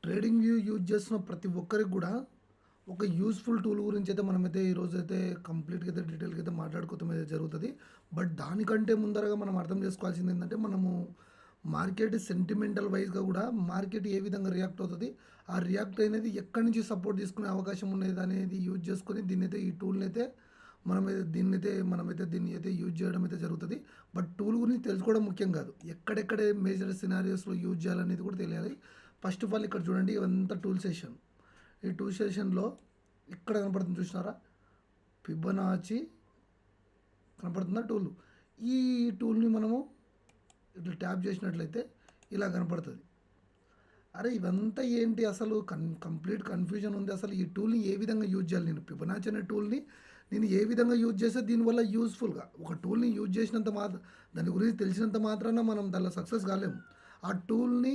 Trading view use చేస్తున్న ప్రతి ఒక్కరికి కూడా ఒక యూస్ఫుల్ టూల్ గురించి అయితే మనమైతే ఈరోజైతే కంప్లీట్గా అయితే డీటెయిల్గా అయితే మాట్లాడుకోవడం అయితే జరుగుతుంది. బట్ దానికంటే ముందరగా మనం అర్థం చేసుకోవాల్సింది ఏంటంటే మనము మార్కెట్ సెంటిమెంటల్ వైజ్గా కూడా మార్కెట్ ఏ విధంగా రియాక్ట్ అవుతుంది, ఆ రియాక్ట్ అనేది ఎక్కడి నుంచి సపోర్ట్ తీసుకునే అవకాశం ఉన్నది అనేది యూజ్ చేసుకొని దీన్నైతే ఈ టూల్ని అయితే దీన్ని అయితే యూజ్ చేయడం అయితే జరుగుతుంది. బట్ టూల్ గురించి తెలుసుకోవడం ముఖ్యం కాదు, ఎక్కడెక్కడ మేజర్ సినారియోస్లో యూజ్ చేయాలనేది కూడా తెలియాలి. ఫస్ట్ ఆఫ్ ఆల్ ఇక్కడ చూడండి, ఇవంతా టూల్ సెషన్. ఈ టూల్ సెషన్లో ఇక్కడ కనపడుతుంది చూసినారా, ఫిబొనాచి కనపడుతుందా టూల్. ఈ టూల్ని మనము ఇట్లా ట్యాప్ చేసినట్లయితే ఇలా కనపడుతుంది. అరే ఇవంతా ఏంటి అసలు, కంప్లీట్ కన్ఫ్యూజన్ ఉంది. అసలు ఈ టూల్ని ఏ విధంగా యూజ్ చేయాలి, నేను ఫిబొనాచి అనే టూల్ని నేను ఏ విధంగా యూజ్ చేస్తే దీనివల్ల యూస్ఫుల్గా, ఒక టూల్ని యూజ్ చేసినంత దాని గురించి తెలిసినంత మాత్రాన మనం దానిలో సక్సెస్ కాలేము. ఆ టూల్ని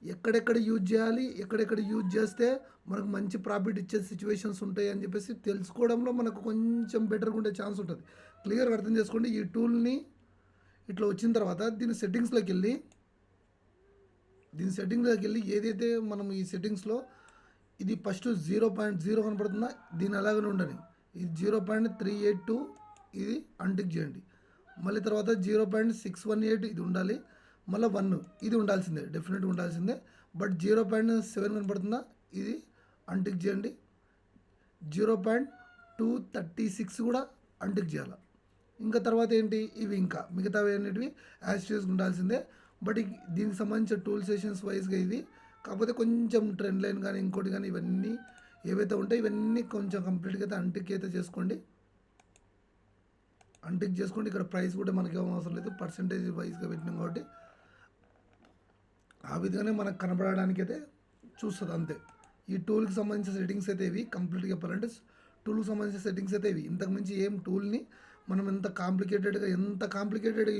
ఎక్కడెక్కడ యూజ్ చేయాలి, ఎక్కడెక్కడ యూజ్ చేస్తే మనకు మంచి ప్రాఫిట్ ఇచ్చే సిచ్యువేషన్స్ ఉంటాయి అని చెప్పేసి తెలుసుకోవడంలో మనకు కొంచెం బెటర్గా ఉండే ఛాన్స్ ఉంటుంది. క్లియర్గా అర్థం చేసుకోండి. ఈ టూల్ని ఇట్లా వచ్చిన తర్వాత దీని సెట్టింగ్స్లోకి వెళ్ళి ఏదైతే మనం ఈ సెట్టింగ్స్లో ఇది ఫస్ట్ 0.0 కనపడుతుందా, దీని అలాగనే ఉండని, ఇది 0.382 ఇది అన్టిక్ చేయండి. మళ్ళీ తర్వాత 0.618 ఇది ఉండాలి, మళ్ళీ 1 ఇది ఉండాల్సిందే, డెఫినెట్గా ఉండాల్సిందే. బట్ 0.7 కనపడుతుందా, ఇది అన్టిక్ చేయండి. 0.236 కూడా అన్టిక్ చేయాలి. ఇంకా తర్వాత ఏంటి, ఇవి ఇంకా మిగతావి అనేటివి యాజ్ యూజ్ ఉండాల్సిందే. బట్ దీనికి సంబంధించిన టూల్ సెషన్స్ వైజ్గా ఇది, కాకపోతే కొంచెం ట్రెండ్ లైన్ కానీ ఇంకోటి కానీ ఇవన్నీ ఏవైతే ఉంటాయి ఇవన్నీ కొంచెం కంప్లీట్గా అయితే అన్టిక్ అయితే చేసుకోండి. ఇక్కడ ప్రైస్ కూడా మనకి ఏం అవసరం లేదు, పర్సంటేజ్ వైజ్గా పెట్టినాం కాబట్టి ఆ విధంగానే మనకు కనబడడానికి అయితే చూస్తుంది అంతే. ఈ టూల్కి సంబంధించిన సెట్టింగ్స్ అయితే ఇవి, కంప్లీట్గా చెప్పాలంటే టూల్కి సంబంధించిన సెట్టింగ్స్ అయితే ఇవి. ఇంతకుమించి ఏం టూల్ని మనం ఎంత కాంప్లికేటెడ్గా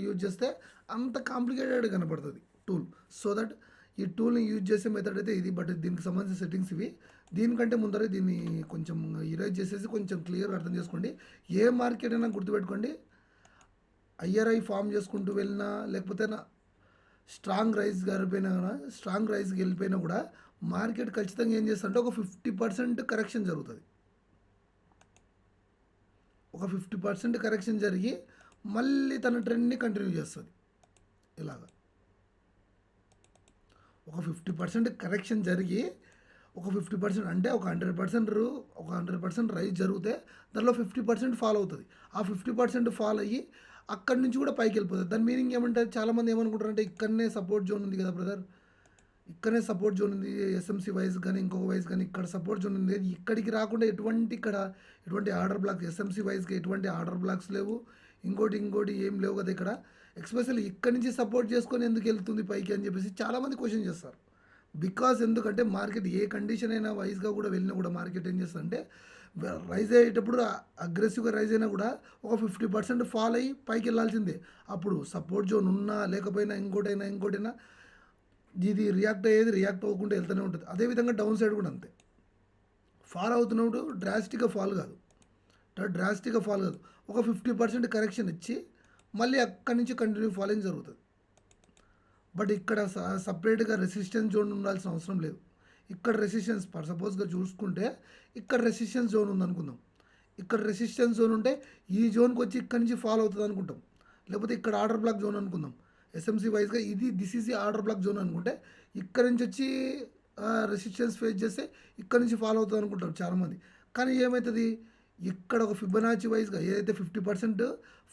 యూజ్ చేస్తే అంత కాంప్లికేటెడ్గా కనపడుతుంది టూల్. సో దట్ ఈ టూల్ని యూజ్ చేసే మెథడ్ అయితే ఇది. బట్ దీనికి సంబంధించిన సెట్టింగ్స్ ఇవి. దీనికంటే ముందరే దీన్ని కొంచెం ఇరేజ్ చేసేసి కొంచెం క్లియర్గా అర్థం చేసుకోండి. ఏ మార్కెట్ అయినా గుర్తుపెట్టుకోండి, ఐఆర్ఐ ఫామ్ చేసుకుంటూ వెళ్ళినా లేకపోతే స్ట్రాంగ్ రైజ్కి వెళ్ళిపోయినా కూడా మార్కెట్ ఖచ్చితంగా ఏం చేస్తుందంటే ఒక 50% కరెక్షన్ జరుగుతుంది. ఒక 50% కరెక్షన్ జరిగి మళ్ళీ తన ట్రెండ్ని కంటిన్యూ చేస్తుంది. ఇలాగా ఒక 50% కరెక్షన్ జరిగి ఒక 50% అంటే ఒక 100% రైజ్ జరిగితే దానిలో 50% ఫాల్ అవుతుంది. ఆ 50% ఫాల్ అయ్యి అక్కడి నుంచి కూడా పైకి వెళ్ళిపోతుంది. దాని మీనింగ్ ఏమంటే చాలామంది ఏమనుకుంటారంటే ఇక్కడనే సపోర్ట్ జోన్ ఉంది కదా బ్రదర్, ఇక్కడనే సపోర్ట్ జోన్ ఉంది, ఎస్ఎంసీ వైజ్ కానీ ఇంకొక వైజ్ కానీ ఇక్కడ సపోర్ట్ జోన్ ఉంది, ఇక్కడికి రాకుండా ఎటువంటి ఆర్డర్ బ్లాక్స్, ఎస్ఎంసీ వైజ్గా ఎటువంటి ఆర్డర్ బ్లాక్స్ లేవు, ఇంకోటి ఏం లేవు కదా ఇక్కడ. ఎక్స్పెషల్లీ ఇక్కడి నుంచి సపోర్ట్ చేసుకొని ఎందుకు వెళ్తుంది పైకి అని చెప్పేసి చాలామంది క్వశ్చన్ చేస్తారు. బికాస్ ఎందుకంటే మార్కెట్ ఏ కండిషన్ అయినా వైజ్గా కూడా వెళ్ళినా కూడా మార్కెట్ ఏం చేస్తుందంటే రైజ్ అయ్యేటప్పుడు అగ్రెసివ్గా రైజ్ అయినా కూడా ఒక 50% ఫాల్ అయ్యి పైకి వెళ్ళాల్సిందే. అప్పుడు సపోర్ట్ జోన్ ఉన్నా లేకపోయినా ఇంకోటైనా ఇది రియాక్ట్ అవ్వకుండా వెళ్తూనే ఉంటుంది. అదేవిధంగా డౌన్ సైడ్ కూడా అంతే, ఫాల్ అవుతున్నప్పుడు డ్రాస్టిక్గా ఫాల్ కాదు, ఒక 50% కరెక్షన్ ఇచ్చి మళ్ళీ అక్కడి నుంచి కంటిన్యూ ఫాలోయింగ్ జరుగుతుంది. బట్ ఇక్కడ సపరేట్గా రెసిస్టెన్స్ జోన్ ఉండాల్సిన అవసరం లేదు. ఇక్కడ రెసిస్టెన్స్ సపోజ్గా చూసుకుంటే ఇక్కడ రెసిస్టెన్స్ జోన్ ఉందనుకుందాం, ఇక్కడ రెసిస్టెన్స్ జోన్ ఉంటే ఈ జోన్కి వచ్చి ఇక్కడి నుంచి ఫాలో అవుతుంది అనుకుంటాం. లేకపోతే ఇక్కడ ఆర్డర్ బ్లాక్ జోన్ అనుకుందాం, ఎస్ఎంసీ వైజ్గా this is order black zone అనుకుంటే ఇక్కడ నుంచి వచ్చి రెసిస్టెన్స్ ఫేస్ చేస్తే ఇక్కడ నుంచి ఫాలో అవుతుంది అనుకుంటారు చాలామంది. కానీ ఏమవుతుంది, ఇక్కడ ఒక ఫిబొనాచి వైజ్గా ఏదైతే 50%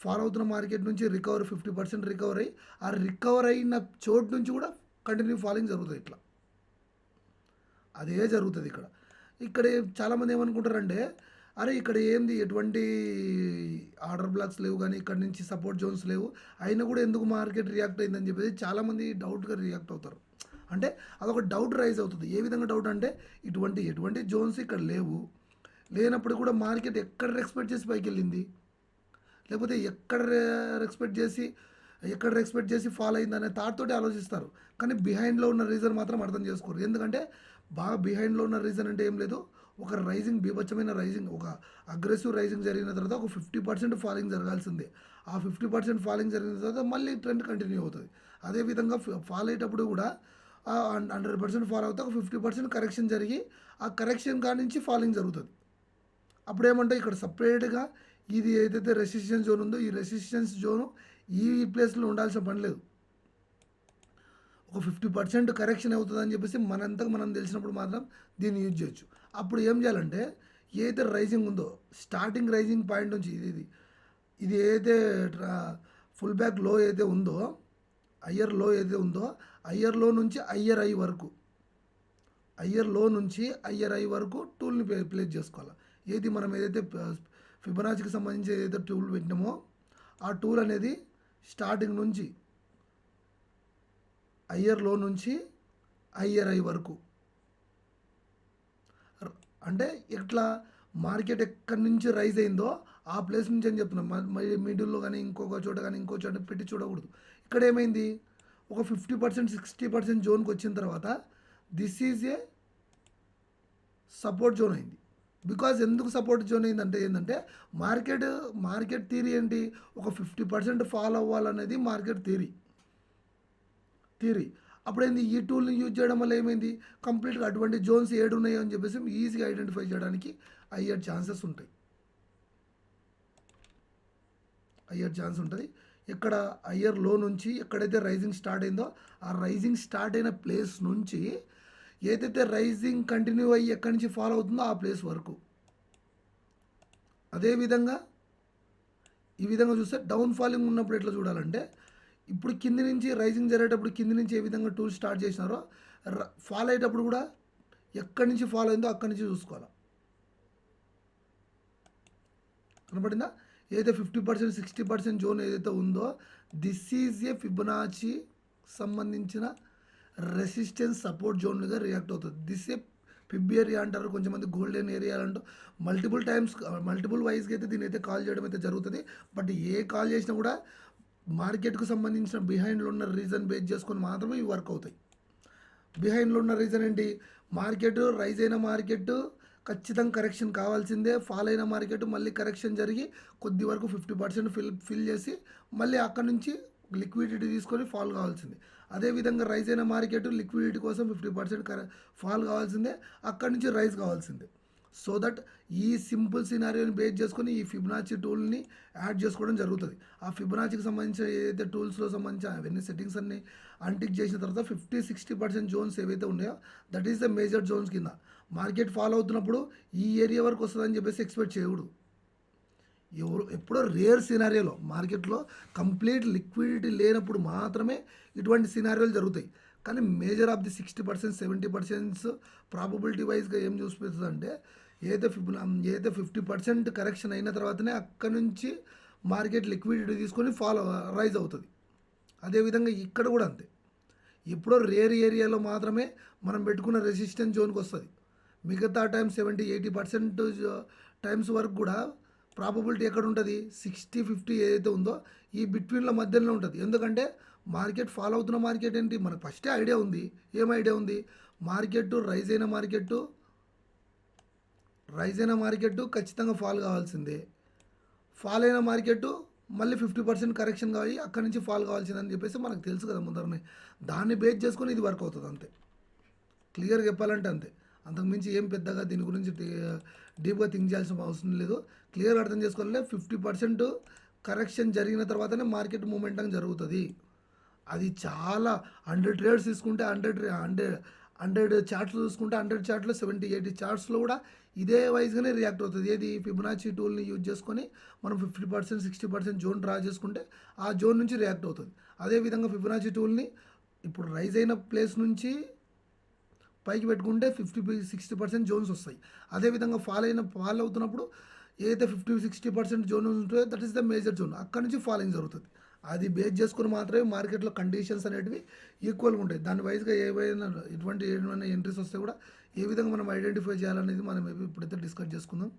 ఫాలో అవుతున్న మార్కెట్ నుంచి 50% రికవర్ అయ్యి ఆ రికవర్ అయిన చోటు నుంచి కూడా కంటిన్యూ ఫాలోయింగ్ జరుగుతుంది. ఇట్లా అదే జరుగుతుంది ఇక్కడ చాలామంది ఏమనుకుంటారంటే అరే ఇక్కడ ఏంది ఎటువంటి ఆర్డర్ బ్లాక్స్ లేవు కానీ ఇక్కడ నుంచి సపోర్ట్ జోన్స్ లేవు, అయినా కూడా ఎందుకు మార్కెట్ రియాక్ట్ అయిందని చెప్పేసి చాలామంది డౌట్గా రియాక్ట్ అవుతారు. అంటే అదొక డౌట్ రైజ్ అవుతుంది. ఏ విధంగా డౌట్ అంటే ఎటువంటి జోన్స్ ఇక్కడ లేనప్పుడు కూడా మార్కెట్ ఎక్కడ ఎక్స్పెక్ట్ చేసి పైకి వెళ్ళింది, లేకపోతే ఎక్కడ ఎక్స్పెక్ట్ చేసి ఫాలో అయింది అనే థాట్ తోటి ఆలోచిస్తారు. కానీ బిహైండ్లో ఉన్న రీజన్ మాత్రం అర్థం చేసుకోరు. ఎందుకంటే బాగా బిహైండ్లో ఉన్న రీజన్ అంటే ఏం లేదు, ఒక బీభత్సమైన ఒక అగ్రెసివ్ రైజింగ్ జరిగిన తర్వాత ఒక 50% ఫాలింగ్ జరగాల్సిందే. ఆ 50% ఫాలింగ్ జరిగిన తర్వాత మళ్ళీ ట్రెండ్ కంటిన్యూ అవుతుంది. అదేవిధంగా ఫాల్ అయ్యేటప్పుడు కూడా 100% ఫాలో అవుతే ఒక 50% కరెక్షన్ జరిగి ఆ కరెక్షన్ కాడి నుంచి ఫాలింగ్ జరుగుతుంది. అప్పుడు ఏమంటే ఇక్కడ సపరేట్గా ఇది ఏదైతే రెసిస్టెన్స్ జోన్ ఉందో ఈ రెసిస్టెన్స్ జోను ఈ ప్లేస్లో ఉండాల్సిన పని లేదు. ఒక 50% కరెక్షన్ అవుతుందని చెప్పేసి మనంతకు మనం తెలిసినప్పుడు మాత్రం దీన్ని యూజ్ చేయొచ్చు. అప్పుడు ఏం చేయాలంటే ఏదైతే రైజింగ్ ఉందో స్టార్టింగ్ రైజింగ్ పాయింట్ నుంచి ఇది ఏదైతే ఫుల్ బ్యాక్ లో ఏదైతే ఉందో హయ్యర్ లో ఏదైతే ఉందో హయ్యర్ లో నుంచి హయ్యర్ ఐ వరకు టూల్ని ప్లేస్ చేసుకోవాలి. ఏది మనం ఏదైతే ఫిబొనాచికి సంబంధించి ఏదైతే టూల్ పెట్టినామో ఆ టూల్ అనేది స్టార్టింగ్ నుంచి హయ్యర్ లో నుంచి హయ్యర్ ఐ వరకు అంటే ఎట్లా మార్కెట్ ఎక్కడి నుంచి రైజ్ అయిందో ఆ ప్లేస్ నుంచి అని చెప్తున్నాం. మిడిల్లో కానీ ఇంకొక చోట కానీ ఇంకో చోట పెట్టి చూడకూడదు. ఇక్కడ ఏమైంది ఒక 50% 60% జోన్కి వచ్చిన తర్వాత this is a support zone అయింది. బికాజ్ ఎందుకు సపోర్ట్ జోన్ అయిందంటే ఏంటంటే మార్కెట్ థియరీ ఏంటి, ఒక 50% ఫాలో అవ్వాలనేది మార్కెట్ థియరీ. అప్పుడేంది ఈ టూల్ని యూజ్ చేయడం వల్ల ఏమైంది కంప్లీట్గా అటువంటి జోన్స్ ఏడు ఉన్నాయో అని చెప్పేసి ఈజీగా ఐడెంటిఫై చేయడానికి అయ్యే ఛాన్స్ ఉంటుంది. ఇక్కడ హయ్యర్ లో నుంచి ఎక్కడైతే రైజింగ్ స్టార్ట్ అయిందో ఆ రైజింగ్ స్టార్ట్ అయిన ప్లేస్ నుంచి ఏదైతే రైజింగ్ కంటిన్యూ అయ్యి ఎక్కడి నుంచి ఫాలో అవుతుందో ఆ ప్లేస్ వరకు. అదేవిధంగా ఈ విధంగా చూస్తే డౌన్ ఫాలింగ్ ఉన్నప్పుడు ఎట్లా చూడాలంటే ఇప్పుడు కింది నుంచి రైజింగ్ జరిగేటప్పుడు కింది నుంచి ఏ విధంగా టూల్ స్టార్ట్ చేసినారో ఫాలో అయ్యేటప్పుడు కూడా ఎక్కడి నుంచి ఫాలో అయిందో అక్కడి నుంచి చూసుకోవాలి. కనపడిందా? ఏదైతే 50% 60% జోన్ ఏదైతే ఉందో దిస్ ఈజ్ ఏ ఫిబొనాచి సంబంధించిన రెసిస్టెన్స్ సపోర్ట్ జోన్లుగా రియాక్ట్ అవుతుంది. దిస్ ఏ ఫిబ్ ఏరియా అంటారు, కొంచెంమంది గోల్డెన్ ఏరియా అంటూ మల్టిపుల్ వైజ్గా అయితే దీని అయితే కాల్ చేయడం అయితే జరుగుతుంది. బట్ ఏ కాల్ చేసినా కూడా మార్కెట్కు సంబంధించిన బిహైండ్లో ఉన్న రీజన్ బేస్ చేసుకొని మాత్రమే ఇవి వర్క్ అవుతాయి. బిహైండ్లో ఉన్న రీజన్ ఏంటి, మార్కెట్ రైజ్ అయిన మార్కెట్ ఖచ్చితంగా కరెక్షన్ కావాల్సిందే, ఫాల్ అయిన మార్కెట్ మళ్ళీ కరెక్షన్ జరిగి కొద్ది వరకు 50% ఫిల్ చేసి మళ్ళీ అక్కడ నుంచి లిక్విడిటీ తీసుకొని ఫాల్ కావాల్సిందే. అదేవిధంగా రైజ్ అయిన మార్కెట్ లిక్విడిటీ కోసం 50% ఫాల్ కావాల్సిందే, అక్కడి నుంచి రైజ్ కావాల్సిందే. సో దట్ ఈ సింపుల్ సినారియోని బేస్ చేసుకొని ఈ ఫిబొనాచి టూల్ని యాడ్ చేసుకోవడం జరుగుతుంది. ఆ ఫిబొనాచికి సంబంధించిన ఏదైతే టూల్స్లో సంబంధించిన అవన్నీ సెట్టింగ్స్ అన్ని అన్టిక్ చేసిన తర్వాత 50-60% జోన్స్ ఏవైతే ఉన్నాయో that is the major zones కింద. మార్కెట్ ఫాలో అవుతున్నప్పుడు ఈ ఏరియా వరకు వస్తుందని చెప్పేసి ఎక్స్పెక్ట్ చేయకూడదు. ఎప్పుడో రేర్ సినారియోలో మార్కెట్లో కంప్లీట్ లిక్విడిటీ లేనప్పుడు మాత్రమే ఇటువంటి సినారియోలు జరుగుతాయి. కానీ మేజర్ ఆఫ్ ది 60% 70% ప్రాబబిలిటీ వైజ్గా ఏం చూపిస్తుంది అంటే ఏదైతే 50% కరెక్షన్ అయిన తర్వాతనే అక్కడ నుంచి మార్కెట్ లిక్విడిటీ తీసుకొని రైజ్ అవుతుంది. అదేవిధంగా ఇక్కడ కూడా అంతే. ఎప్పుడో రేర్ ఏరియాలో మాత్రమే మనం పెట్టుకున్న రెసిస్టెన్స్ జోన్కి వస్తుంది. మిగతా టైం 70-80% టైమ్స్ వరకు కూడా ప్రాబబిలిటీ ఎక్కడ ఉంటుంది 60-50 ఏదైతే ఉందో ఈ బిట్వీన్ల మధ్యలో ఉంటుంది. ఎందుకంటే మార్కెట్ ఫాలో అవుతున్న మార్కెట్ ఏంటి మనకు ఫస్టే ఐడియా ఉంది. ఏం ఐడియా ఉంది, మార్కెట్ రైజ్ అయిన మార్కెట్ ఖచ్చితంగా ఫాల్ కావాల్సిందే, ఫాల్ అయిన మార్కెట్ మళ్ళీ 50% కరెక్షన్ కావాలి అక్కడి నుంచి ఫాల్ కావాల్సిందని చెప్పేసి మనకు తెలుసు కదా ముందరనే. దాన్ని బేస్ చేసుకొని ఇది వర్క్ అవుతుంది అంతే. క్లియర్గా చెప్పాలంటే అంతే. అంతకుమించి ఏం పెద్దగా దీని గురించి డీప్గా థింక్ చేయాల్సిన అవసరం లేదు. క్లియర్గా అర్థం చేసుకోవాలి. 50% కరెక్షన్ జరిగిన తర్వాతనే మార్కెట్ మూమెంటం జరుగుతుంది. అది చాలా 100 ట్రేడ్స్ తీసుకుంటే 100 చార్ట్స్ చూసుకుంటే 100 చార్ట్లో 70-80 చార్ట్స్లో కూడా ఇదే వైజ్గానే రియాక్ట్ అవుతుంది. ఏది ఫిబొనాచి టూల్ని యూజ్ చేసుకొని మనం 50% 60% జోన్ డ్రా చేసుకుంటే ఆ జోన్ నుంచి రియాక్ట్ అవుతుంది. అదేవిధంగా ఫిబొనాచి టూల్ని ఇప్పుడు రైజ్ అయిన ప్లేస్ నుంచి పైకి పెట్టుకుంటే 50-60% జోన్స్ వస్తాయి. అదేవిధంగా ఫాల్ అవుతున్నప్పుడు ఏదైతే 50-60% జోన్ ఉంటుందో that is the major zone, అక్కడ నుంచి ఫాలింగ్ జరుగుతుంది. అది బేస్ చేసుకుని మాత్రమే మార్కెట్లో కండిషన్స్ అనేటివి ఈక్వల్గా ఉంటాయి. దాని వైజ్గా ఏమైనా ఎంట్రీస్ వస్తే కూడా ఏ విధంగా మనం ఐడెంటిఫై చేయాలనేది మనం ఇప్పుడైతే డిస్కస్ చేసుకుందాం.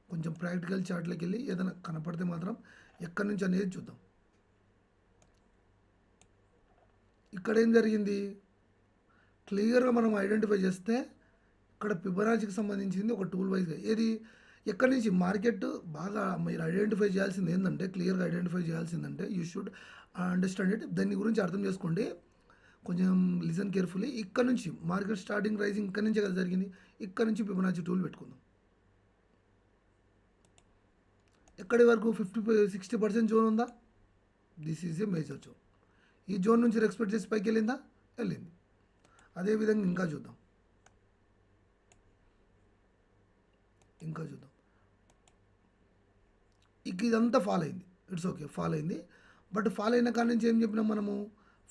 కొంచెం ప్రాక్టికల్ చార్ట్లోకి వెళ్ళి ఏదైనా కనపడితే మాత్రం ఎక్కడి నుంచి అనేది చూద్దాం. ఇక్కడ ఏం జరిగింది క్లియర్గా మనం ఐడెంటిఫై చేస్తే ఇక్కడ ఫిబొనాచికి సంబంధించింది ఒక టూల్ వైజ్గా ఏది ఎక్కడి నుంచి మార్కెట్ బాగా మీరు ఐడెంటిఫై చేయాల్సింది ఏంటంటే క్లియర్గా ఐడెంటిఫై చేయాల్సిందంటే యూ షుడ్ అండర్స్టాండ్ ఇట్. దాని గురించి అర్థం చేసుకోండి. కొంచెం లిసన్ కేర్ఫుల్లీ. ఇక్కడ నుంచి మార్కెట్ స్టార్టింగ్ రైజింగ్ ఇక్కడ నుంచే కదా జరిగింది. ఇక్కడ నుంచి ఫిబొనాచి టూల్ పెట్టుకుందాం. ఎక్కడి వరకు 60% జోన్ ఉందా? This is a major zone. ఈ జోన్ నుంచి ఎక్స్పెక్ట్ చేసి పైకి వెళ్ళిందా? వెళ్ళింది. అదేవిధంగా ఇంకా చూద్దాం. ఇదంతా ఫాలో అయింది. ఇట్స్ ఓకే, ఫాలో అయింది. బట్ ఫాలో అయిన కాడి నుంచి ఏం చెప్పినాం మనము?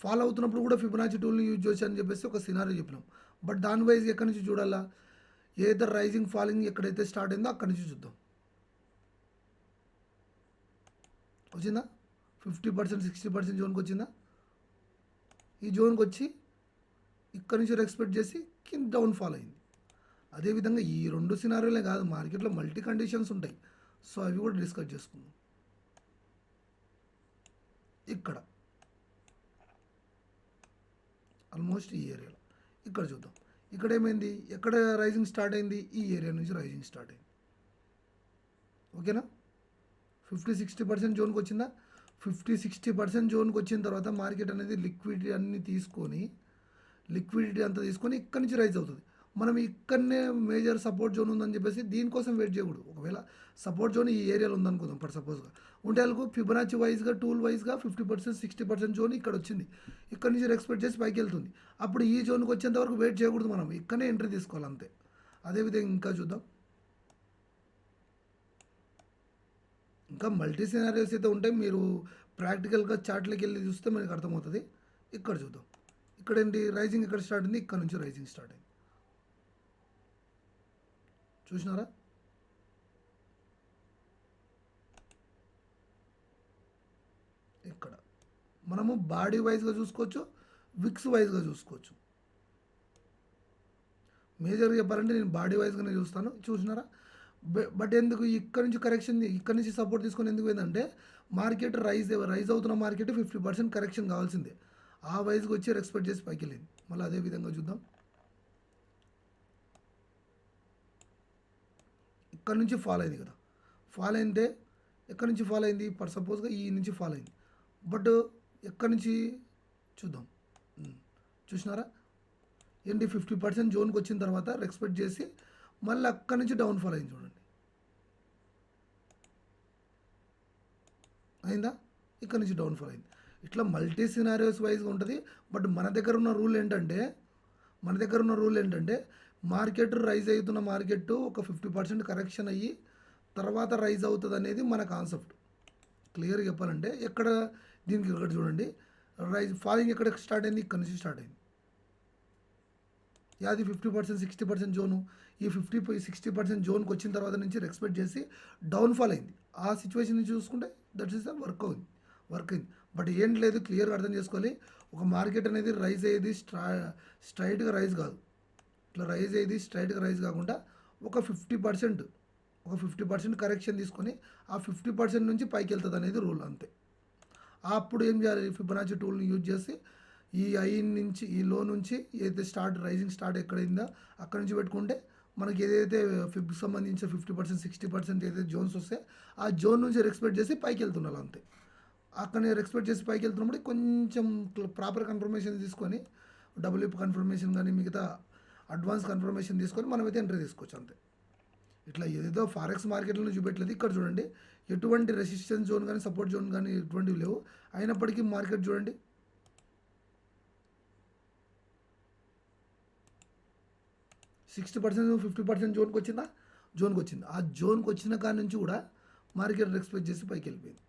ఫాలో అవుతున్నప్పుడు కూడా ఫిబొనాచి టూల్ని యూజ్ చేయొచ్చు అని చెప్పేసి ఒక సినారియో చెప్పినాం. బట్ దాని వైజ్ ఎక్కడి నుంచి చూడాలా? ఏదర్ రైజింగ్ ఫాలింగ్ ఎక్కడైతే స్టార్ట్ అయిందో అక్కడి నుంచి చూద్దాం. వచ్చిందా? 50% 60% జోన్కి వచ్చిందా? ఈ జోన్కి వచ్చి ఇక్కడ నుంచి ఎక్స్పెక్ట్ చేసి కింద డౌన్ ఫాల్ అయింది. అదేవిధంగా ఈ రెండు సినారియోలే కాదు, మార్కెట్లో మల్టీ కండిషన్స్ ఉంటాయి. సో అవి కూడా డిస్కస్ చేసుకుందాం. ఇక్కడ ఆల్మోస్ట్ ఈ ఏరియాలో ఇక్కడ చూద్దాం. ఇక్కడ ఏమైంది? ఎక్కడ రైజింగ్ స్టార్ట్ అయింది? ఈ ఏరియా నుంచి రైజింగ్ స్టార్ట్ అయింది. ఓకేనా? 50-60% జోన్కి వచ్చిందా? 50-60% జోన్కి వచ్చిన తర్వాత మార్కెట్ అనేది లిక్విడిటీ అంతా తీసుకొని ఇక్కడి నుంచి రైజ్ అవుతుంది. మనం ఇక్కడనే మేజర్ సపోర్ట్ జోన్ ఉందని చెప్పేసి దీనికోసం వెయిట్ చేయకూడదు. ఒకవేళ సపోర్ట్ జోన్ ఈ ఏరియాలో ఉందనుకుందాం ఫర్ సపోజ్గా, ఉంటే వాళ్ళకు ఫిబొనాచి వైజ్గా టూల్ వైజ్గా 50% 60% జోన్ ఇక్కడ వచ్చింది. ఇక్కడ నుంచి ఎక్స్పెక్ట్ చేసి పైకి వెళ్తుంది. అప్పుడు ఈ జోన్కి వచ్చేంత వరకు వెయిట్ చేయకూడదు, మనం ఇక్కడనే ఎంట్రీ తీసుకోవాలి అంతే. అదేవిధంగా ఇంకా చూద్దాం. ఇంకా మల్టీ సినారియోస్ అయితే ఉంటాయి. మీరు ప్రాక్టికల్గా చార్ట్లోకి వెళ్ళి చూస్తే మనకు అర్థమవుతుంది. ఇక్కడ చూద్దాం. ఇక్కడ ఏంటి? రైజింగ్ ఇక్కడ స్టార్ట్ అయింది, ఇక్కడ నుంచి రైజింగ్ స్టార్ట్ అయింది. చూసినారా? ఇక్కడ మనము బాడీ వైజ్గా చూసుకోవచ్చు, విక్స్ వైజ్గా చూసుకోవచ్చు. మేజర్గా చెప్పాలంటే నేను బాడీ వైజ్గానే చూస్తాను. చూసినారా? బట్ ఎందుకు ఇక్కడ నుంచి కరెక్షన్, ఇక్కడ నుంచి సపోర్ట్ తీసుకొని ఎందుకు ఏంటంటే మార్కెట్ రైజ్ అవుతున్న మార్కెట్ 50% కరెక్షన్ కావాల్సిందే. ఆ వైజ్గా వచ్చి ఎక్స్పెక్ట్ చేసి పైకి వెళ్ళింది. మళ్ళీ అదే విధంగా చూద్దాం. ఇక్కడ నుంచి ఫాలో అయింది కదా. ఫాలో అయితే ఎక్కడి నుంచి ఫాలో అయింది? ఫర్ సపోజ్గా ఈ నుంచి ఫాలో అయింది. బట్ ఎక్కడి నుంచి చూద్దాం. చూసినారా? ఏంటి? 50% జోన్కి వచ్చిన తర్వాత ఎక్స్పెక్ట్ చేసి మళ్ళీ అక్కడి నుంచి డౌన్ ఫాల్ అయింది. చూడండి, అయిందా? ఇక్కడ నుంచి డౌన్ ఫాల్ అయింది. ఇట్లా మల్టీ సినారియోస్ వైజ్గా ఉంటుంది. బట్ మన దగ్గర ఉన్న రూల్ ఏంటంటే మార్కెట్ రైజ్ అవుతున్న మార్కెట్ ఒక 50% కరెక్షన్ అయ్యి తర్వాత రైజ్ అవుతుంది అనేది మన కాన్సెప్ట్. క్లియర్గా చెప్పాలంటే దీనికి ఇక్కడ చూడండి, రైజ్ ఫాలింగ్ ఎక్కడ స్టార్ట్ అయింది? ఇక్కడ నుంచి స్టార్ట్ అయింది. యాది 50% 60% జోను. ఈ 50-60% జోన్కి వచ్చిన తర్వాత నుంచి ఎక్స్పెక్ట్ చేసి డౌన్ ఫాల్ అయింది. ఆ సిచ్యువేషన్ నుంచి చూసుకుంటే దట్ ఈస్ ద వర్క్ అయింది. బట్ ఏం లేదు, క్లియర్గా అర్థం చేసుకోవాలి. ఒక మార్కెట్ అనేది రైజ్ అయ్యేది స్ట్రైట్గా రైజ్ కాదు. ఇట్లా రైజ్ అయ్యేది స్ట్రైట్గా రైజ్ కాకుండా ఒక 50% కరెక్షన్ తీసుకొని ఆ 50% నుంచి పైకి వెళ్తుంది అనేది రూల్ అంతే. అప్పుడు ఏం చేయాలి? ఫిబొనాచి టూల్ని యూజ్ చేసి ఈ నుంచి ఈ లో నుంచి ఏదైతే రైజింగ్ స్టార్ట్ ఎక్కడైందో అక్కడ నుంచి పెట్టుకుంటే మనకి ఏదైతే ఫిబ్కి సంబంధించిన 50% 60% ఏదైతే జోన్స్ వస్తాయి ఆ జోన్ నుంచి ఎక్స్పెక్ట్ చేసి పైకి వెళ్తున్నారు అంతే. అక్కడ ఎక్స్పెక్ట్ చేసి పైకి వెళ్తున్నప్పుడు కొంచెం ప్రాపర్ కన్ఫర్మేషన్ తీసుకొని డబ్ల్యూపీ కన్ఫర్మేషన్ కానీ మిగతా అడ్వాన్స్ కన్ఫర్మేషన్ తీసుకొని మనమైతే ఎంట్రీ తీసుకోవచ్చు అంతే. ఇట్లా ఏదో ఫారెక్స్ మార్కెట్లో చూపెట్టలేదు. ఇక్కడ చూడండి, ఎటువంటి రెసిస్టెన్స్ జోన్ కానీ సపోర్ట్ జోన్ కానీ ఎటువంటివి లేవు. అయినప్పటికీ మార్కెట్ చూడండి 60% 50% జోన్కి వచ్చిందా? జోన్కి వచ్చింది. ఆ జోన్కి వచ్చిన కాడి నుంచి కూడా మార్కెట్ ఎక్స్పెక్ట్ చేసి పైకి వెళ్ళిపోయింది.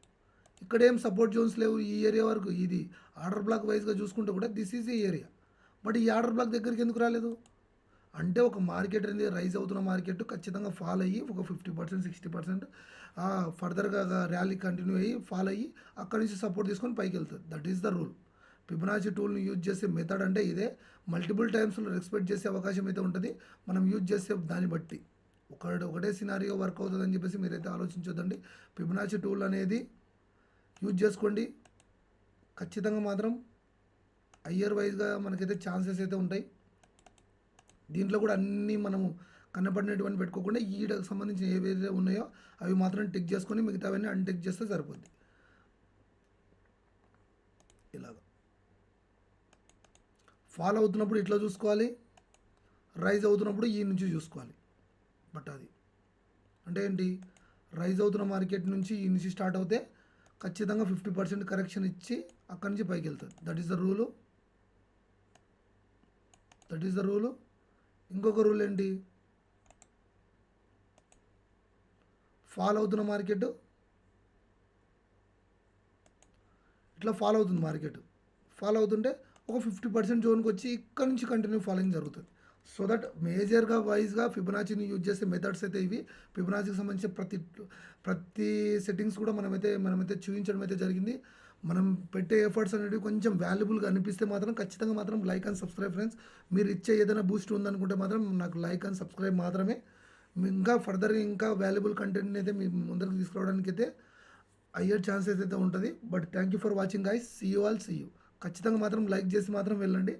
ఇక్కడ ఏం సపోర్ట్ జోన్స్ లేవు. ఈ ఏరియా వరకు ఇది ఆర్డర్ బ్లాక్ వైజ్గా చూసుకుంటే కూడా this is a area. But ఈ ఆర్డర్ బ్లాక్ దగ్గరికి ఎందుకు రాలేదు అంటే ఒక మార్కెట్ అనేది రైజ్ అవుతున్న మార్కెట్ ఖచ్చితంగా ఫాల్ అయ్యి ఒక 50% 60% ఫర్దర్గా ర్యాలీ కంటిన్యూ అయ్యి ఫాల్ అయ్యి అక్కడి నుంచి సపోర్ట్ తీసుకొని పైకి వెళ్తుంది. That is the rule. Fibonacci టూల్ని యూజ్ చేసే మెథడ్ అంటే ఇదే. మల్టిపుల్ టైమ్స్లో ఎక్స్పెక్ట్ చేసే అవకాశం అయితే ఉంటుంది మనం యూజ్ చేసే దాన్ని బట్టి. ఒకటే సినారియో వర్క్ అవుతుందని చెప్పేసి మీరైతే ఆలోచించొద్దండి. ఫిబొనాచి టూల్ అనేది యూజ్ చేసుకోండి. ఖచ్చితంగా మాత్రం ఇయర్ వైజ్గా మనకైతే ఛాన్సెస్ అయితే ఉంటాయి. దీంట్లో కూడా అన్నీ మనము కనపడినటువంటి పెట్టుకోకుండా ఈడకు సంబంధించిన ఏవైతే ఉన్నాయో అవి మాత్రం టిక్ చేసుకొని మిగతావన్నీ అన్టిక్ చేస్తే సరిపోద్ది. ఇలాగ ఫాల్ అవుతున్నప్పుడు ఇట్లా చూసుకోవాలి, రైజ్ అవుతున్నప్పుడు ఈ నుంచి చూసుకోవాలి. బట్ అది అంటే ఏంటి, రైజ్ అవుతున్న మార్కెట్ నుంచి ఈ నుంచి స్టార్ట్ అవుతే ఖచ్చితంగా 50% కరెక్షన్ ఇచ్చి అక్కడి నుంచి పైకి వెళ్తుంది. That is the rule. That is the rule. ఇంకొక రూల్ ఏంటి, ఫాల్ అవుతున్న మార్కెట్ ఇట్లా ఫాలో అవుతుంది మార్కెట్. ఫాలో అవుతుంటే ఒక 50% జోన్కి వచ్చి ఇక్కడ నుంచి కంటిన్యూ ఫాలోయింగ్ జరుగుతుంది. సో దట్ మేజర్గా వైజ్గా ఫిబొనాచిని యూజ్ చేసే మెథడ్స్ అయితే ఇవి. ఫిబొనాచికి సంబంధించిన ప్రతి సెట్టింగ్స్ కూడా మనమైతే చూపించడం అయితే జరిగింది. మనం పెట్టే ఎఫర్ట్స్ అనేవి కొంచెం వాల్యుబుల్గా అనిపిస్తే మాత్రం ఖచ్చితంగా మాత్రం లైక్ అండ్ సబ్స్క్రైబ్ ఫ్రెండ్స్. మీరు ఇచ్చే ఏదైనా బూస్ట్ ఉందనుకుంటే మాత్రం నాకు లైక్ అండ్ సబ్స్క్రైబ్ మాత్రమే. ఇంకా ఫర్దర్గా ఇంకా వాల్యుబుల్ కంటెంట్ని అయితే మీ ముందరికి తీసుకురావడానికి అయితే అయ్యే ఛాన్సెస్ అయితే ఉంటుంది. But thank you for watching guys. See you all, see you. ఖచ్చితంగా మాత్రం లైక్ చేసి మాత్రం వెళ్ళండి.